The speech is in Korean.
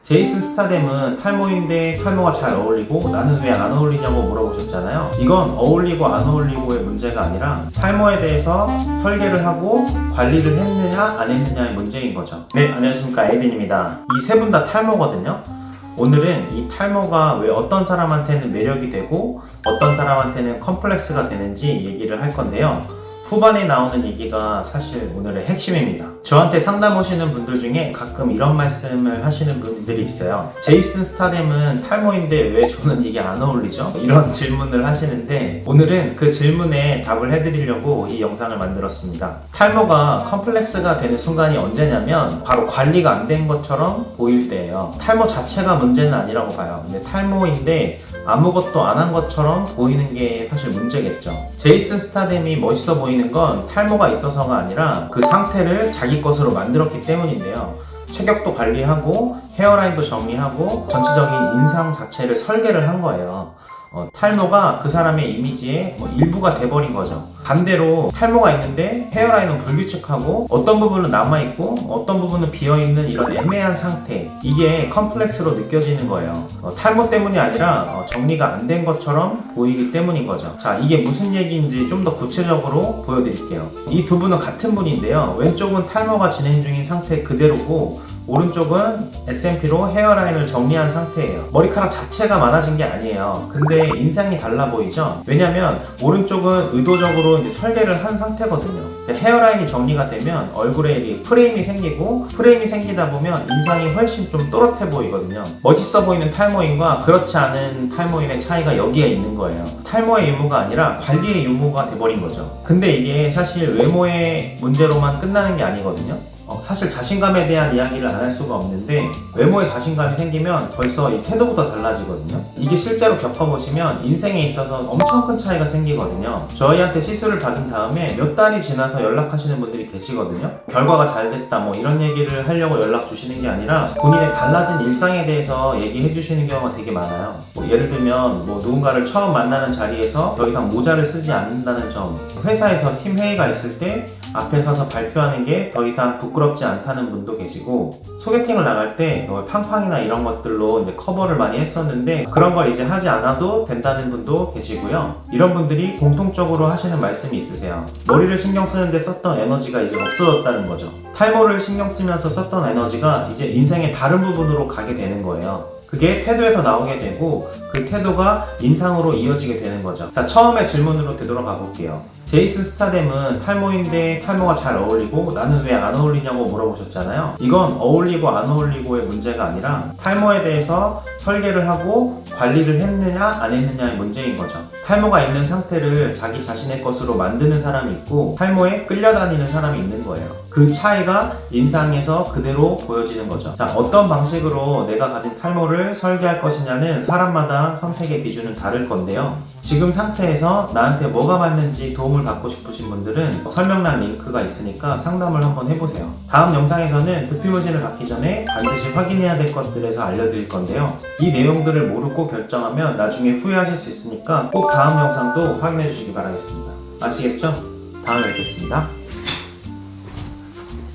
제이슨 스타뎀은 탈모인데 탈모가 잘 어울리고 나는 왜 안 어울리냐고 물어보셨잖아요. 이건 어울리고 안 어울리고의 문제가 아니라 탈모에 대해서 설계를 하고 관리를 했느냐 안 했느냐의 문제인 거죠. 네, 안녕하십니까, 에이빈입니다. 이 세 분 다 탈모거든요. 오늘은 이 탈모가 왜 어떤 사람한테는 매력이 되고 어떤 사람한테는 컴플렉스가 되는지 얘기를 할 건데요. 후반에 나오는 얘기가 사실 오늘의 핵심입니다. 저한테 상담 오시는 분들 중에 가끔 이런 말씀을 하시는 분들이 있어요. 제이슨 스타뎀은 탈모인데 왜 저는 이게 안 어울리죠? 이런 질문을 하시는데 오늘은 그 질문에 답을 해드리려고 이 영상을 만들었습니다. 탈모가 컴플렉스가 되는 순간이 언제냐면 바로 관리가 안 된 것처럼 보일 때예요. 탈모 자체가 문제는 아니라고 봐요. 근데 탈모인데 아무것도 안 한 것처럼 보이는 게 사실 문제겠죠. 제이슨 스타뎀이 멋있어 보이는 건 탈모가 있어서가 아니라 그 상태를 자기 것으로 만들었기 때문인데요. 체격도 관리하고 헤어라인도 정리하고 전체적인 인상 자체를 설계를 한 거예요. 탈모가 그 사람의 이미지의 일부가 돼버린 거죠. 반대로 탈모가 있는데 헤어라인은 불규칙하고 어떤 부분은 남아있고 어떤 부분은 비어있는 이런 애매한 상태, 이게 컴플렉스로 느껴지는 거예요. 탈모 때문이 아니라 정리가 안 된 것처럼 보이기 때문인 거죠. 자, 이게 무슨 얘기인지 좀 더 구체적으로 보여드릴게요. 이 두 분은 같은 분인데요. 왼쪽은 탈모가 진행 중인 상태 그대로고 오른쪽은 SMP로 헤어라인을 정리한 상태예요. 머리카락 자체가 많아진 게 아니에요. 근데 인상이 달라 보이죠? 왜냐면 오른쪽은 의도적으로 이제 설계를 한 상태거든요. 헤어라인이 정리가 되면 얼굴에 프레임이 생기고, 프레임이 생기다 보면 인상이 훨씬 좀 또렷해 보이거든요. 멋있어 보이는 탈모인과 그렇지 않은 탈모인의 차이가 여기에 있는 거예요. 탈모의 유무가 아니라 관리의 유무가 돼버린 거죠. 근데 이게 사실 외모의 문제로만 끝나는 게 아니거든요. 사실 자신감에 대한 이야기를 안 할 수가 없는데 외모에 자신감이 생기면 벌써 이 태도부터 달라지거든요. 이게 실제로 겪어보시면 인생에 있어서 엄청 큰 차이가 생기거든요. 저희한테 시술을 받은 다음에 몇 달이 지나서 연락하시는 분들이 계시거든요. 결과가 잘 됐다 이런 얘기를 하려고 연락 주시는 게 아니라 본인의 달라진 일상에 대해서 얘기해 주시는 경우가 되게 많아요. 예를 들면 누군가를 처음 만나는 자리에서 더 이상 모자를 쓰지 않는다는 점, 회사에서 팀 회의가 있을 때 앞에 서서 발표하는 게 더 이상 부끄럽지 않다는 분도 계시고, 소개팅을 나갈 때 팡팡이나 이런 것들로 이제 커버를 많이 했었는데 그런 걸 이제 하지 않아도 된다는 분도 계시고요. 이런 분들이 공통적으로 하시는 말씀이 있으세요. 머리를 신경 쓰는데 썼던 에너지가 이제 없어졌다는 거죠. 탈모를 신경 쓰면서 썼던 에너지가 이제 인생의 다른 부분으로 가게 되는 거예요. 그게 태도에서 나오게 되고 그 태도가 인상으로 이어지게 되는 거죠. 자, 처음에 질문으로 되돌아가 볼게요. 제이슨 스타뎀은 탈모인데 탈모가 잘 어울리고 나는 왜 안 어울리냐고 물어보셨잖아요. 이건 어울리고 안 어울리고의 문제가 아니라 탈모에 대해서 설계를 하고 관리를 했느냐 안 했느냐의 문제인 거죠. 탈모가 있는 상태를 자기 자신의 것으로 만드는 사람이 있고 탈모에 끌려다니는 사람이 있는 거예요. 그 차이가 인상에서 그대로 보여지는 거죠. 자, 어떤 방식으로 내가 가진 탈모를 설계할 것이냐는 사람마다 선택의 기준은 다를 건데요. 지금 상태에서 나한테 뭐가 맞는지 도움을 받고 싶으신 분들은 설명란 링크가 있으니까 상담을 한번 해보세요. 다음 영상에서는 두피문신을 갖기 전에 반드시 확인해야 될 것들에서 알려드릴 건데요. 이 내용들을 모르고 결정하면 나중에 후회하실 수 있으니까 꼭 다음 영상도 확인해 주시기 바라겠습니다. 아시겠죠? 다음에 뵙겠습니다.